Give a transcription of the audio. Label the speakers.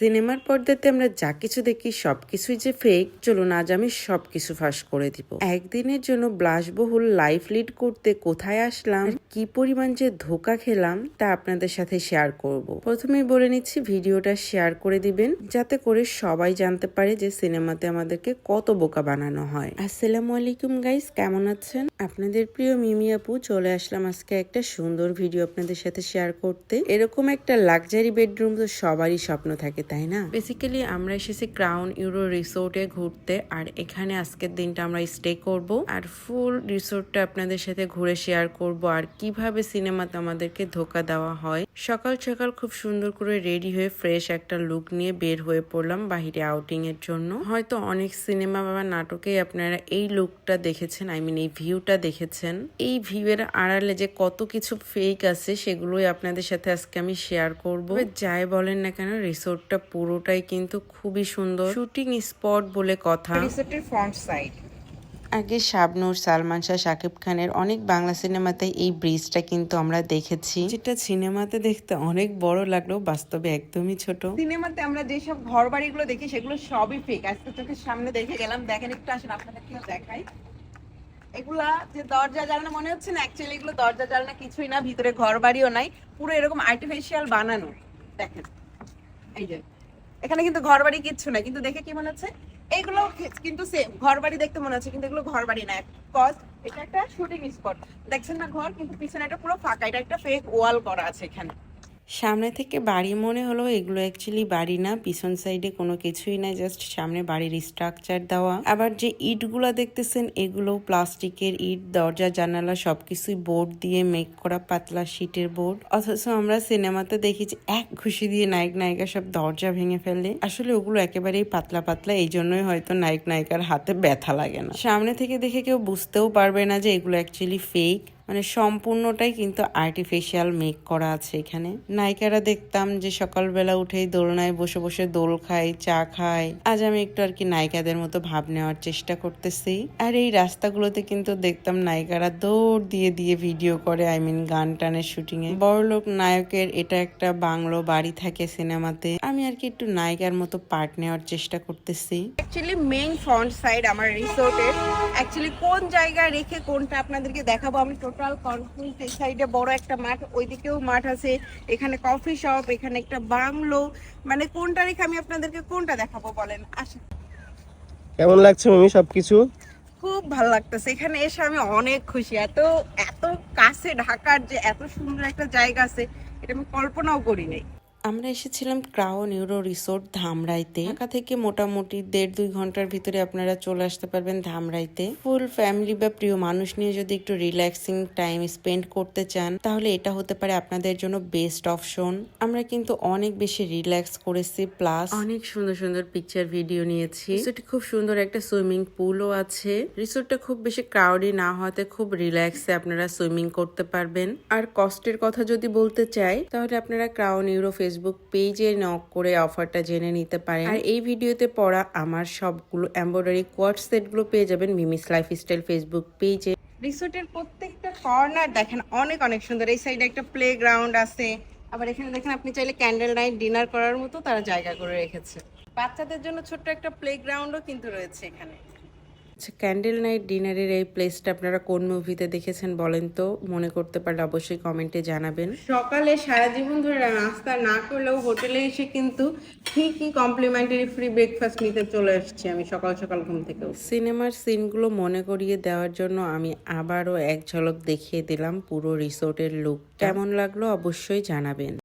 Speaker 1: সিনেমার পর্দাতে আমরা যা কিছু দেখি সবকিছুই যে ফেক, চলুন আজ আমি সবকিছু ফাঁস করে দিব। একদিনের জন্য বিলাসবহুল লাইফ লিড করতে কোথায় আসলাম, কি পরিমাণ যে ধোকা খেলাম তা আপনাদের সাথে শেয়ার করব। প্রথমেই বলে নিচ্ছি, ভিডিওটা শেয়ার করে দিবেন যাতে করে সবাই জানতে পারে যে সিনেমাতে আমাদেরকে কত বোকা বানানো হয়। আসসালামু আলাইকুম গাইস, কেমন আছেন? আপনাদের প্রিয় মিমি আপু চলে আসলাম আজকে একটা সুন্দর ভিডিও আপনাদের সাথে শেয়ার করতে। এরকম একটা লাক্সারি বেডরুম তো সবারই স্বপ্ন থাকে, তাই না? বেসিক্যালি আমরা এসেছি ক্রাউন ইউরো রিসোর্টে ঘুরতে, আর এখানে আজকের দিনটা আমরা স্টে করব আর ফুল রিসোর্টটা আপনাদের সাথে ঘুরে শেয়ার করব আর কিভাবে সিনেমাতে আমাদেরকে ধোকা দেওয়া হয়। সকাল সকাল খুব সুন্দর করে রেডি হয়ে ফ্রেশ একটা লুক নিয়ে বের হয়ে পড়লাম বাহিরে আউটিং এর জন্য। হয়তো অনেক সিনেমা বা নাটকে আপনারা এই লুকটা দেখেছেন, এই ভিউটা দেখেছেন। এই ভিউ এর আড়ালে যে কত কিছু ফেক আছে সেগুলোই আপনাদের সাথে আজকে আমি শেয়ার করব। যাই বলেন না কেন, রিসোর্টটা পুরোটাই কিন্তু খুবই সুন্দর, শুটিং স্পট বলে কথা।
Speaker 2: রিসোর্টের ফ্রন্ট সাইড।
Speaker 1: আগে শাবনূর, সালমান শাহ, শাকিব খানের অনেক বাংলা সিনেমাতে এই ব্রিজটা কিন্তু আমরা দেখেছি, যেটা সিনেমাতে দেখতে অনেক বড় লাগলেও বাস্তবে একদমই ছোট।
Speaker 2: সিনেমাতে আমরা যেসব ঘর বাড়িগুলো দেখি সেগুলো সবই ফেক। আজকে চোখের সামনে দেখে গেলাম, দেখেন একটু, আসেন আপনাদেরকেও দেখাই। এগুলা যে দরজা জানলা মনে হচ্ছে না, অ্যাকচুয়ালি এগুলো দরজা জানলা কিছুই না, ভিতরে ঘর বাড়িও নাই, পুরো এরকম আর্টিফিশিয়াল বানানো। দেখেন এই যে এখানে কিন্তু ঘর বাড়ি কিচ্ছু নাই, কিন্তু দেখে কি মনে হচ্ছে এগুলো কিন্তু সেম ঘর বাড়ি দেখতে মনে হচ্ছে, কিন্তু এগুলো ঘর বাড়ি না। কজ এটা একটা শুটিং স্পট, দেখছেন না ঘর, কিন্তু পিছনে একটা পুরো ফাঁকা, এটা একটা ফেক ওয়াল করা আছে এখানে।
Speaker 1: সামনে থেকে বাড়ি মনে হলো, এগুলো অ্যাকচুয়ালি বাড়ি না, পিছন সাইডে কোনো কিছুই নাই, জাস্ট সামনে বাড়ির স্ট্রাকচার দেওয়া। আবার যে ইটগুলা দেখতেছেন এগুলো প্লাস্টিকের ইট, দরজা জানালা সবকিছুই বোর্ড দিয়ে মেক করা, পাতলা শীটের বোর্ড। অথচ আমরা সিনেমাতে দেখি যে এক ঘুষি দিয়ে নায়ক নায়িকা সব দরজা ভেঙে ফেলে। আসলে ওগুলো একেবারেই পাতলা পাতলা, এই জন্যই হয়তো নায়ক নায়িকার হাতে ব্যথা লাগে না। সামনে থেকে দেখে কেউ বুঝতেও পারবে না যে এগুলো অ্যাকচুয়ালি ফেক, মানে সম্পূর্ণটাই কিন্তু আর্টিফিশিয়াল মেক করা আছে এখানে। নায়িকারা দেখতাম যে সকালবেলা উঠেই দোলনায় বসে বসে দোল খায়, চা খায়। আজ আমি একটু আর কি নায়িকাদের মতো ভাব নেওয়ার চেষ্টা করতেছি। আর এই রাস্তাগুলোতে কিন্তু দেখতাম নায়িকারা দৌড় দিয়ে দিয়ে ভিডিও করে, গান টানের শুটিং এ। বড়লোক নায়কের এটা একটা বাংলো বাড়ি থাকে সিনেমাতে। আমি আর কি একটু নায়িকার মতো পার্ট নেওয়ার চেষ্টা করতেছি।
Speaker 2: অ্যাকচুয়ালি মেইন ফ্রন্ট সাইড আমার রিসোর্টের, অ্যাকচুয়ালি কোন জায়গায় রেখে কোনটা আপনাদেরকে দেখাবো আমি টোটাল কনফিউজ। এই সাইডে বড় একটা মাঠ, ওইদিকেও মাঠ আছে, এখানে কফি শপ, এখানে একটা বাংলো, মানে কোনটা রেখে আমি আপনাদেরকে কোনটা দেখাবো বলেন। আসেন।
Speaker 3: কেমন লাগছে মামি সবকিছু?
Speaker 2: খুব ভালো লাগতেছে, এখানে এসে আমি অনেক খুশি। এত এত কাছে ঢাকার যে এত সুন্দর একটা জায়গা আছে, এটা আমি কল্পনাও করি নাই।
Speaker 1: আমরা এসেছিলাম ক্রাউন ইউরো রিসোর্ট ধামরাইতে। ঢাকা থেকে মোটামুটি 1.5-2 ঘন্টার ভিতরে আপনারা চলে আসতে পারবেন ধামরাইতে। ফুল ফ্যামিলি বা প্রিয় মানুষ নিয়ে যদি একটু রিল্যাক্সিং টাইম স্পেন্ড করতে চান তাহলে এটা হতে পারে আপনাদের জন্য বেস্ট অপশন। আমরা কিন্তু অনেক বেশি রিল্যাক্স করেছি, প্লাস অনেক সুন্দর সুন্দর পিকচার ভিডিও নিয়েছি। রিসোর্টে খুব সুন্দর একটা সুইমিং পুলও আছে। রিসোর্টটা খুব বেশি ক্রাউডি না হতে খুব রিল্যাক্সে আপনারা সুইমিং করতে পারবেন। আর কস্টের কথা যদি বলতে চাই তাহলে আপনারা ক্রাউন ইউরো ফেসবুক পেজে নক করে অফারটা জেনে নিতে পারেন। আর এই ভিডিওতে পড়া আমার সবগুলো এমব্রয়ডারি কোয়ার্ড সেটগুলো পেয়ে যাবেন মিমিস লাইফস্টাইল ফেসবুক পেজে।
Speaker 2: রিসোর্টের প্রত্যেকটা কর্নার দেখেন অনেক অনেক সুন্দর। এই সাইডে একটা প্লে গ্রাউন্ড আছে, আবার এখানে দেখেন আপনি চাইলে ক্যান্ডেল নাইট ডিনার করার মতো তারা জায়গা করে রেখেছে। বাচ্চাদের জন্য ছোট্ট একটা প্লে গ্রাউন্ডও কিন্তু রয়েছে এখানে।
Speaker 1: আচ্ছা, ক্যান্ডেল নাইট ডিনারের এই প্লেসটা আপনারা কোন মুভিতে দেখেছেন বলেন তো? মনে করতে পারলে অবশ্যই কমেন্টে জানাবেন।
Speaker 2: সকালে সারা জীবন ধরে নাস্তা না করলেও হোটেলে এসে কিন্তু ঠিকই কমপ্লিমেন্টারি ফ্রি ব্রেকফাস্ট নিতে চলে আসছি আমি সকাল সকাল ঘুম থেকে।
Speaker 1: সিনেমার সিনগুলো মনে করিয়ে দেওয়ার জন্য আমি আবারও এক ঝলক দেখিয়ে দিলাম পুরো রিসোর্টের লুক। কেমন লাগলো অবশ্যই জানাবেন।